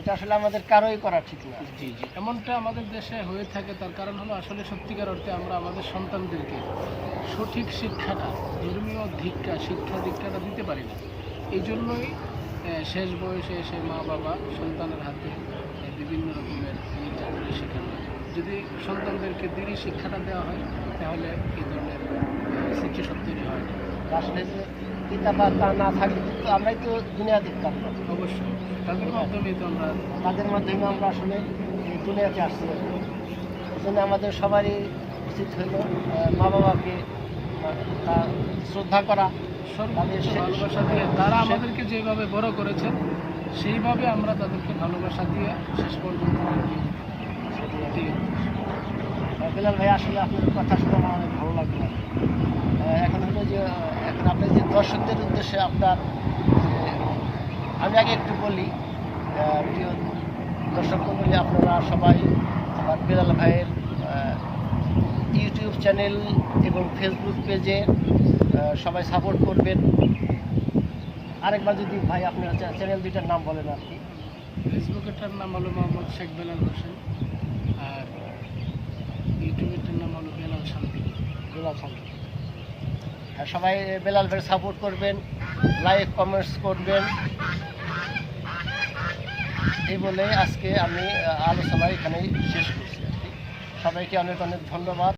এটা আসলে আমাদের কারোই করা ঠিক না। জি জি, এমনটা আমাদের দেশে হয়ে থাকে। তার কারণ হলো আসলে সত্যিকার অর্থে আমরা আমাদের সন্তানদেরকে সঠিক শিক্ষাটা, ধর্মীয় শিক্ষা দীক্ষাটা দিতে পারি না। এই জন্যই শেষ বয়সে এসে মা বাবা সন্তানের হাতে বিভিন্ন রকমের নির্যাতনের শিকার হয়। যদি সন্তানদেরকে দিনই শিক্ষাটা দেওয়া হয় তাহলে এই ধরনের সিচুয়েশন তৈরি হয় না। আসলে যে পিতা মাতা না থাকলে কিন্তু আমরাই তো দুনিয়া দেখতাম না। অবশ্যই তাদের মাধ্যমেই তো আমরা তাদের মাধ্যমে আমরা আসলে এই দুনিয়াতে আসছি। এই জন্য আমাদের সবারই উচিত হলো মা বাবাকে শ্রদ্ধা করা, সর্বোচ্চ ভালোবাসা দিয়ে তারা আমাদেরকে যেভাবে বড় করেছেন সেইভাবে আমরা তাদেরকে ভালোবাসা দিয়ে শেষ পর্যন্ত বিলাল ভাই, আসলে আপনার কথা শুনে আমার অনেক ভালো লাগলো। এখন হলো যে এখন আপনার যে দর্শকদের উদ্দেশ্যে আপনার আমি আগে একটু বলি, প্রিয় দর্শক মণ্ডলী, আপনারা সবাই আমার বিলাল ভাইয়ের ইউটিউব চ্যানেল এবং ফেসবুক পেজে সবাই সাপোর্ট করবেন। আরেকবার যদি ভাই আপনার চ্যানেল দুইটার নাম বলেন আর কি। ফেসবুকেরটার নাম হলো মোহাম্মদ শেখ বেলাল হোসেন, আর ইউটিউবেরটার নাম হলো বেলাল শান্তি। বেলাল শান্তি। সবাই বেলাল ভাইয়ের সাপোর্ট করবেন, লাইক কমেন্টস করবেন। এই বলে আজকে আমি আলোচনা এখানেই শেষ করছি আর কি। সবাইকে অনেক অনেক ধন্যবাদ।